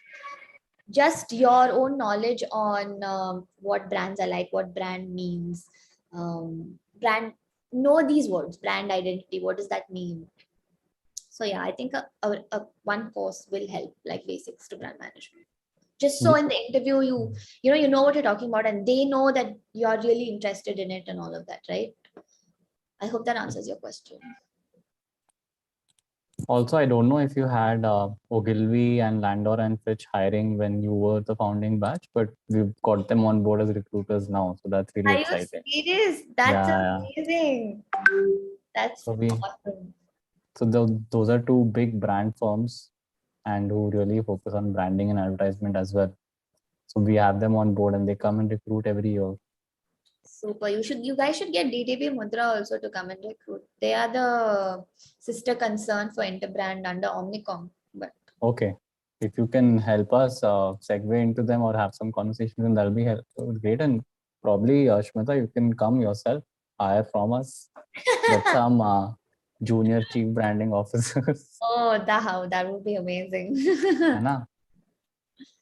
Speaker 3: Just your own knowledge on what brands are like, what brand means, brand, know these words, brand identity, what does that mean? So yeah, I think a one course will help, like basics to brand management. Just so in the interview, you know what you're talking about, and they know that you're really interested in it and all of that, right? I hope that answers your question.
Speaker 2: Also, I don't know if you had Ogilvy and Landor and Fitch hiring when you were the founding batch, but we've got them on board as recruiters now. So that's really
Speaker 3: Are
Speaker 2: exciting.
Speaker 3: you serious? That's
Speaker 2: Yeah.
Speaker 3: amazing. That's awesome.
Speaker 2: So those are two big brand firms and who really focus on branding and advertisement as well. So we have them on board and they come and recruit every year.
Speaker 3: Super. You guys should get DTP Mudra also to come and recruit. They are the sister concern for Interbrand under Omnicom. But
Speaker 2: okay. if you can help us segue into them or have some conversations, then that'll be great. And probably, Ashmita, you can come yourself, hire from us, get some junior chief branding officers.
Speaker 3: Oh, that would be amazing.
Speaker 2: Anna,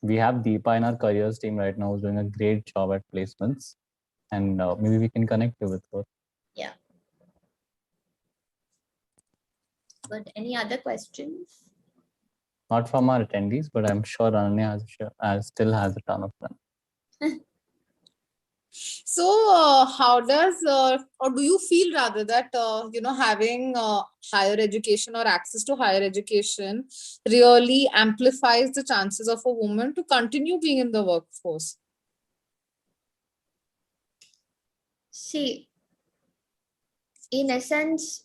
Speaker 2: we have Deepa in our careers team right now who's doing a great job at placements, and maybe we can connect you with her.
Speaker 3: Yeah. But any other questions?
Speaker 2: Not from our attendees, but I'm sure Ananya still has a ton of them.
Speaker 1: So, how does, or do you feel rather that, having higher education or access to higher education really amplifies the chances of a woman to continue being in the workforce?
Speaker 3: See, in essence,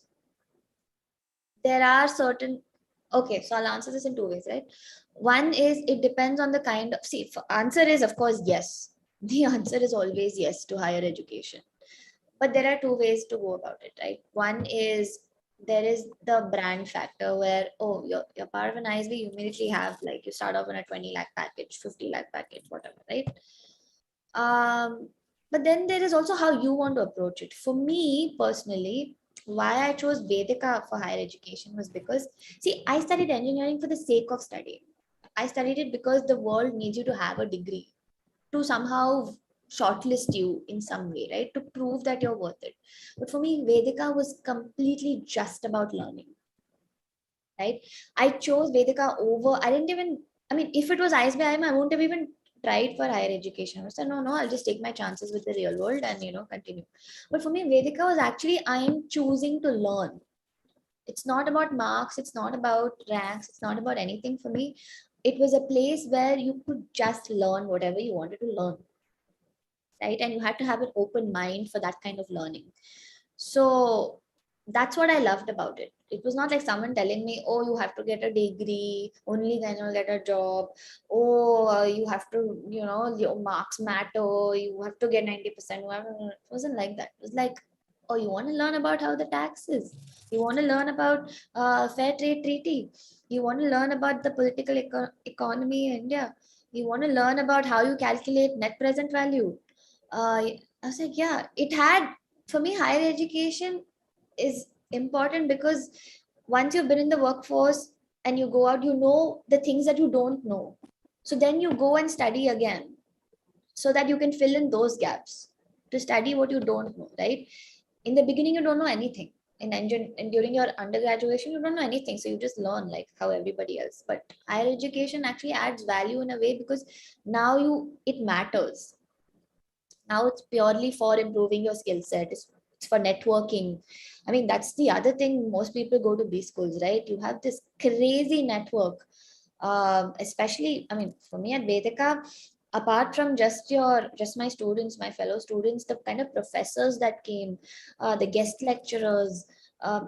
Speaker 3: there are certain, okay, so I'll answer this in two ways, right? One is it depends on the kind of, answer is of course yes. The answer is always yes to higher education. But there are two ways to go about it, right? One is there is the brand factor where, oh, you're part of an ISB, you immediately have, like, you start off on a 20 lakh package, 50 lakh package, whatever, right? But then there is also how you want to approach it. For me personally, why I chose Vedica for higher education was because, see, I studied engineering for the sake of studying. I studied it because the world needs you to have a degree to somehow shortlist you in some way, right? To prove that you're worth it. But for me, Vedica was completely just about learning, right? I chose Vedica over, if it was ISB, I won't have even tried for higher education. I said, no, I'll just take my chances with the real world and, continue. But for me, Vedica was actually, I'm choosing to learn. It's not about marks. It's not about ranks. It's not about anything for me. It was a place where you could just learn whatever you wanted to learn, right? And you had to have an open mind for that kind of learning. So that's what I loved about it. It was not like someone telling me, oh, you have to get a degree, only then you'll get a job. Oh, you have to, your marks matter. You have to get 90%. It wasn't like that. It was like, oh, you want to learn about how the tax is. You want to learn about fair trade treaty. You want to learn about the political economy in India. You want to learn about how you calculate net present value. I was like, yeah, it had, for me, higher education is important because once you've been in the workforce and you go out, you know the things that you don't know. So then you go and study again so that you can fill in those gaps to study what you don't know, right? In the beginning, you don't know anything. And during your undergraduation, you don't know anything. So you just learn like how everybody else. But higher education actually adds value in a way because now it matters. Now it's purely for improving your skill set. It's for networking. I mean, that's the other thing. Most people go to B schools, right? You have this crazy network. Especially, I mean, for me at Vedica, apart from just my students, my fellow students, the kind of professors that came, the guest lecturers,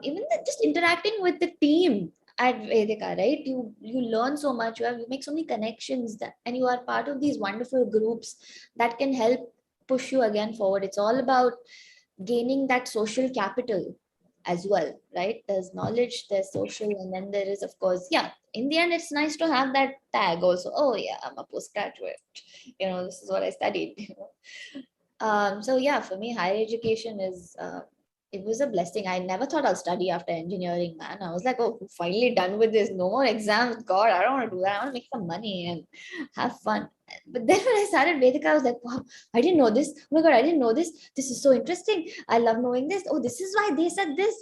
Speaker 3: even just interacting with the team at Vedica, right? You learn so much. You make so many connections and you are part of these wonderful groups that can help push you again forward. It's all about gaining that social capital as well, right? There's knowledge, there's social, and then there is, of course, yeah, in the end, it's nice to have that tag also. Oh yeah, I'm a postgraduate. This is what I studied. So yeah, for me, higher education is it was a blessing. I never thought I'll study after engineering, man. I was like, oh, finally done with this. No more exams. God, I don't want to do that. I want to make some money and have fun. But then when I started Vedica, I was like, wow, I didn't know this. Oh my God, I didn't know this. This is so interesting. I love knowing this. Oh, this is why they said this.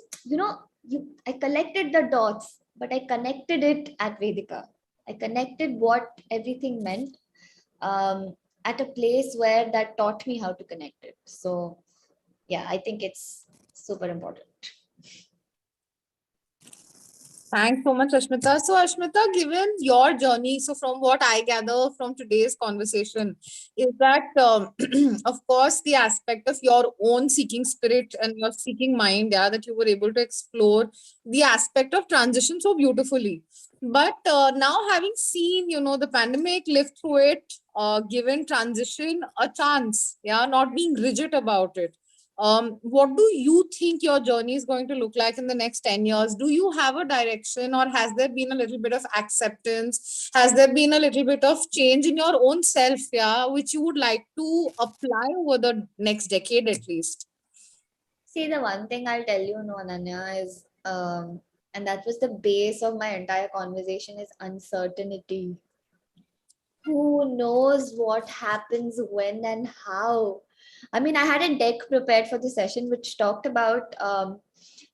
Speaker 3: I collected the dots, but I connected it at Vedica. I connected what everything meant at a place where that taught me how to connect it. So yeah, I think it's super important.
Speaker 1: Thanks so much, Ashmita. So, Ashmita, given your journey, so from what I gather from today's conversation, is that, of course, the aspect of your own seeking spirit and your seeking mind, yeah, that you were able to explore the aspect of transition so beautifully. But now, having seen, the pandemic, lived through it, given transition a chance, yeah, not being rigid about it. What do you think your journey is going to look like in the next 10 years? Do you have a direction, or has there been a little bit of acceptance? Has there been a little bit of change in your own self, yeah, which you would like to apply over the next decade at least?
Speaker 3: See, the one thing I'll tell you, no, Ananya, is, and that was the base of my entire conversation, is uncertainty. Who knows what happens when and how? I mean, I had a deck prepared for the session which talked about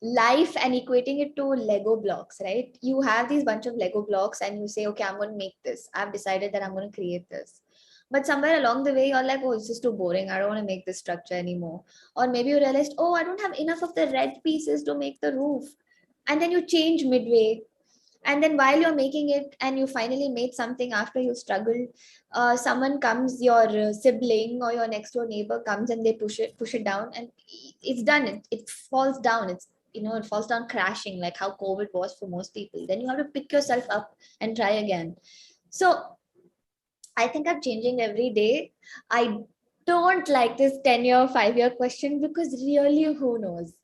Speaker 3: life and equating it to Lego blocks, right? You have these bunch of Lego blocks and you say, okay, I'm going to make this. I've decided that I'm going to create this. But somewhere along the way, you're like, oh, it's just too boring. I don't want to make this structure anymore. Or maybe you realized, oh, I don't have enough of the red pieces to make the roof. And then you change midway. And then while you're making it and you finally made something after you struggled, someone comes, your sibling or your next door neighbor comes and they push it down, and it's done. It falls down. It falls down crashing, like how COVID was for most people. Then you have to pick yourself up and try again. So I think I'm changing every day. I don't like this 10-year, 5-year question, because really, who knows?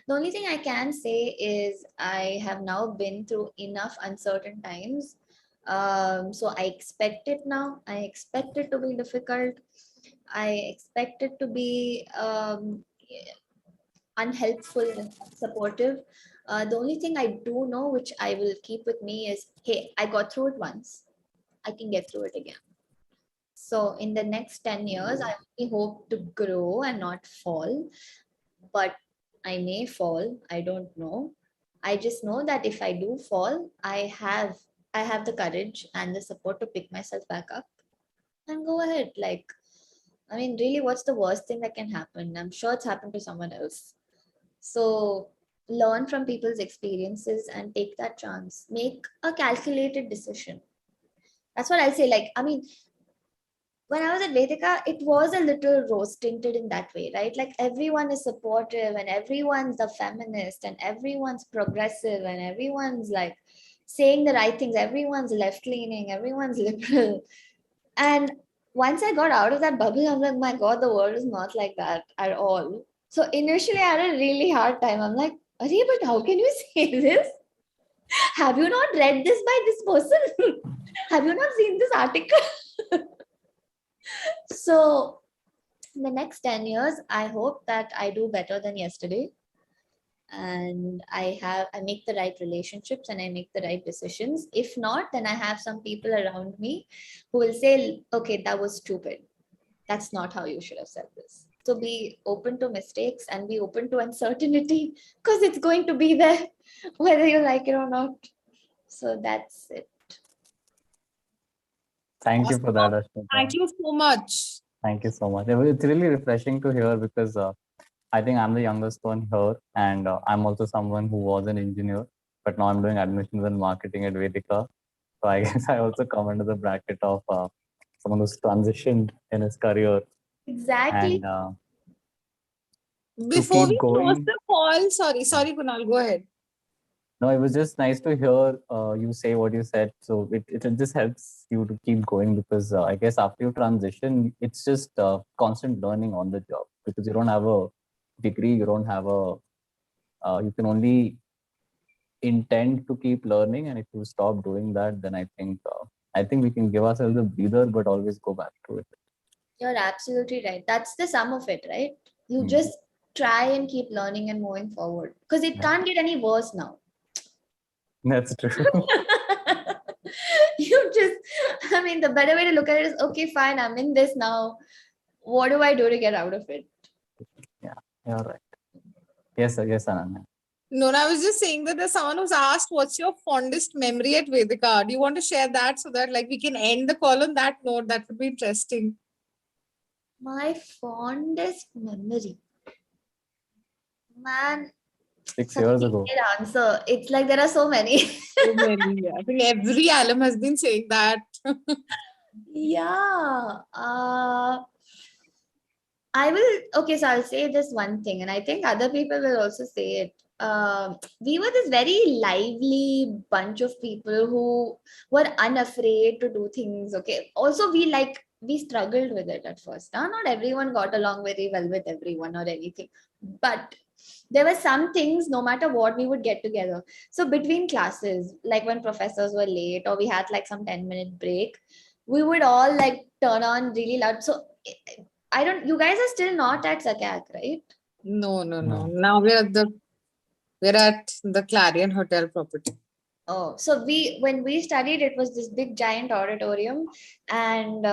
Speaker 3: The only thing I can say is I have now been through enough uncertain times. So I expect it now. I expect it to be difficult. I expect it to be unhelpful and supportive. The only thing I do know, which I will keep with me, is hey, I got through it once. I can get through it again. So in the next 10 years, I only hope to grow and not fall. But I may fall. I don't know. I just know that if I do fall, I have the courage and the support to pick myself back up and go ahead. Like, I mean, really, what's the worst thing that can happen? I'm sure it's happened to someone else. So learn from people's experiences and take that chance. Make a calculated decision. That's what I'll say. Like, I mean, when I was at Vedica, it was a little rose tinted in that way, right? Like everyone is supportive and everyone's a feminist and everyone's progressive and everyone's like saying the right things. Everyone's left leaning, everyone's liberal. And once I got out of that bubble, I'm like, my God, the world is not like that at all. So initially, I had a really hard time. I'm like, Arey, but how can you say this? Have you not read this by this person? Have you not seen this article? So in the next 10 years, I hope that I do better than yesterday. And I make the right relationships and I make the right decisions. If not, then I have some people around me who will say, okay, that was stupid. That's not how you should have said this. So be open to mistakes and be open to uncertainty, because it's going to be there, whether you like it or not. So that's it.
Speaker 2: Thank you for that, Ashmita.
Speaker 1: Thank you so much.
Speaker 2: Thank you so much. It's really refreshing to hear, because I think I'm the youngest one here, and I'm also someone who was an engineer, but now I'm doing admissions and marketing at Vedica. So I guess I also come under the bracket of someone who's transitioned in his career.
Speaker 3: Exactly.
Speaker 2: And
Speaker 1: Before
Speaker 2: keep
Speaker 1: we close
Speaker 2: going.
Speaker 1: the call, sorry, Kunal, go ahead.
Speaker 2: No, it was just nice to hear you say what you said. So it just helps you to keep going, because I guess after you transition, it's just constant learning on the job, because you don't have a degree, you don't have you can only intend to keep learning. And if you stop doing that, then I think we can give ourselves a breather, but always go back to it.
Speaker 3: You're absolutely right. That's the sum of it, right? You just try and keep learning and moving forward, because it can't get any worse now.
Speaker 2: That's true.
Speaker 3: The better way to look at it is, okay, fine, I'm in this now. What do I do to get out of it?
Speaker 2: Yeah, you're right. Yes, sir. Yes, Ananya.
Speaker 1: No, I was just saying that there's someone who's asked, what's your fondest memory at Vedica? Do you want to share that so that we can end the call on that note? That would be interesting.
Speaker 3: My fondest memory. Man,
Speaker 2: 6 years ago.
Speaker 3: Answer. It's like there are so many.
Speaker 1: So many. Yeah. I think every alum has been saying that.
Speaker 3: Yeah. So I'll say this one thing, and I think other people will also say it. We were this very lively bunch of people who were unafraid to do things. Okay. Also, we we struggled with it at first. Not everyone got along very well with everyone or anything, but there were some things, no matter what, we would get together. So between classes, like when professors were late or we had like some 10-minute break, we would all like turn on really loud. So I don't, you guys are still not at Sakak, right?
Speaker 1: No.
Speaker 2: No.
Speaker 1: Now we're at the Clarion Hotel property.
Speaker 3: Oh, so when we studied, it was this big giant auditorium, and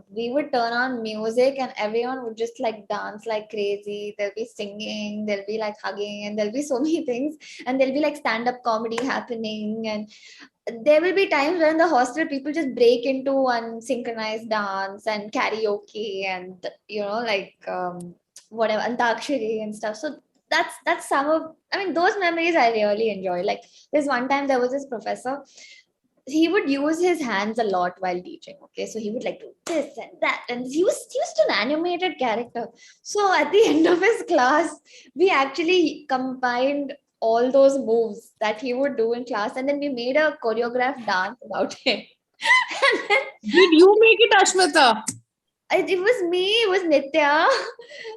Speaker 3: we would turn on music, and everyone would just like dance like crazy. There'll be singing, there'll be like hugging, and there'll be so many things, and there'll be like stand-up comedy happening, and there will be times when the hostel people just break into unsynchronized dance and karaoke and like whatever antakshari and stuff. So that's some of, I mean, those memories I really enjoy. Like this one time there was this professor, he would use his hands a lot while teaching. Okay, so he would like do this and that, and he was an animated character. So at the end of his class, we actually combined all those moves that he would do in class, and then we made a choreographed dance about it. And then
Speaker 1: Did you make it, Ashmita?
Speaker 3: it was me, it was Nitya,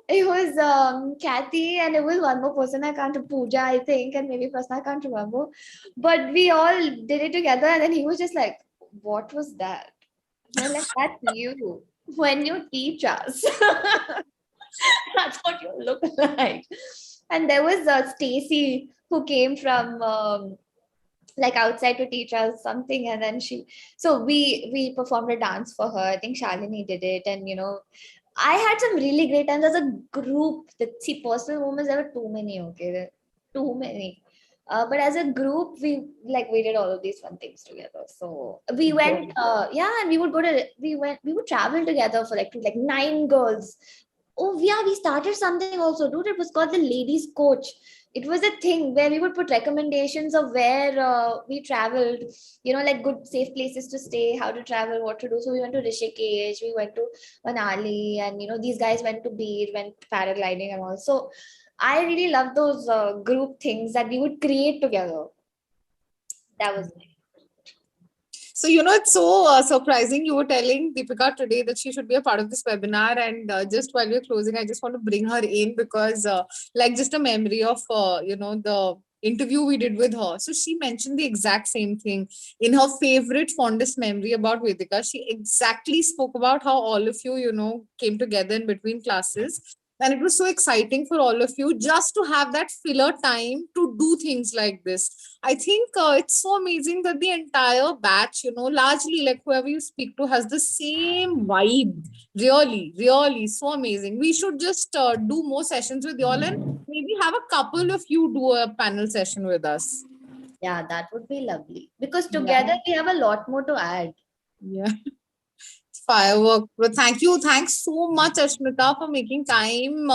Speaker 3: it was Kathy, and it was one more person, I can't, Pooja, I think, and maybe Prasna, I can't remember. But we all did it together, and then he was just like, what was that? And I'm like, that's you when you teach us. That's what you look like. And there was Stacy who came from like outside to teach us something, and then we performed a dance for her. I think Shalini did it, and I had some really great times as a group. Personal moments, there were too many. Okay, there were too many. But as a group, we did all of these fun things together. So we went, and we would travel together for like 9 girls. Oh yeah, we started something also, dude. It was called the Ladies Coach. It was a thing where we would put recommendations of where we traveled, like good safe places to stay, how to travel, what to do. So we went to Rishikesh, we went to Manali, and these guys went to beach, went paragliding and all. So I really love those group things that we would create together. That was nice.
Speaker 1: So, it's so surprising. You were telling Deepika today that she should be a part of this webinar. And just while we're closing, I just want to bring her in because, like, just a memory of, the interview we did with her. So, she mentioned the exact same thing in her favorite fondest memory about Vedica. She exactly spoke about how all of you, came together in between classes. And it was so exciting for all of you just to have that filler time to do things like this. I think it's so amazing that the entire batch, largely like whoever you speak to has the same vibe. Really, really so amazing. We should just do more sessions with y'all and maybe have a couple of you do a panel session with us.
Speaker 3: Yeah, that would be lovely because together we have a lot more to add.
Speaker 1: Yeah. Firework. But thanks so much, Ashmita, for making time.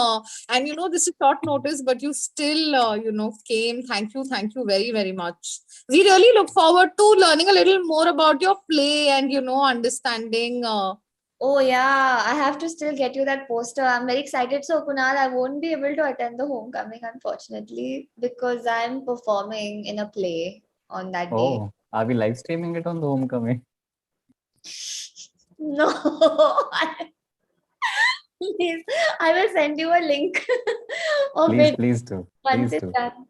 Speaker 1: And this is short notice, but you still, came. Thank you very, very much. We really look forward to learning a little more about your play and understanding.
Speaker 3: Oh yeah, I have to still get you that poster. I'm very excited. So Kunal, I won't be able to attend the homecoming unfortunately because I'm performing in a play on that day.
Speaker 2: Oh, are we live streaming it on the homecoming?
Speaker 3: No. Please, I will send you a link of it
Speaker 2: Please do.
Speaker 3: once
Speaker 2: Please
Speaker 3: it's
Speaker 2: do.
Speaker 3: done.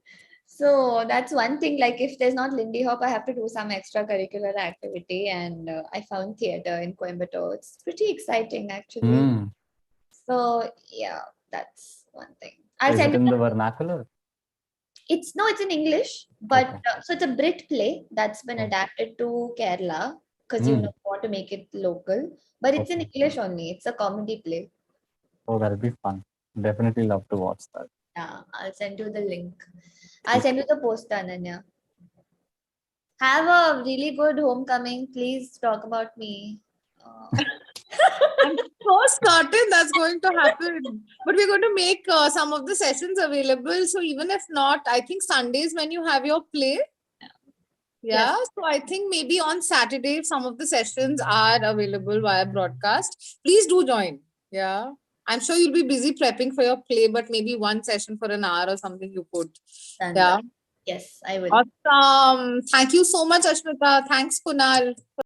Speaker 3: So that's one thing. Like if there's not Lindy Hop, I have to do some extracurricular activity, and I found theater in Coimbatore. It's pretty exciting actually. So yeah, that's one thing. I'll
Speaker 2: Is
Speaker 3: send
Speaker 2: it
Speaker 3: you
Speaker 2: in the vernacular?
Speaker 3: it's in English, but
Speaker 2: Okay.
Speaker 3: so it's a Brit play that's been
Speaker 2: Oh.
Speaker 3: adapted to Kerala because want to make it local, but it's in
Speaker 2: Okay.
Speaker 3: English only. It's a comedy play.
Speaker 2: Oh, that'll be fun. Definitely love to watch that.
Speaker 3: Yeah, I'll send you the link. I'll send you the poster, Ananya. Have a really good homecoming. Please talk about me.
Speaker 1: I'm so certain that's going to happen. But we're going to make some of the sessions available. So even if not, I think Sundays when you have your play. Yeah.
Speaker 3: Yes.
Speaker 1: So I think maybe on Saturday, some of the sessions are available via broadcast. Please do join. Yeah. I'm sure you'll be busy prepping for your play, but maybe one session for an hour or something you could.
Speaker 3: Done.
Speaker 1: Yeah.
Speaker 3: Yes, I will.
Speaker 1: Awesome. Thank you so much, Ashmita. Thanks, Kunal.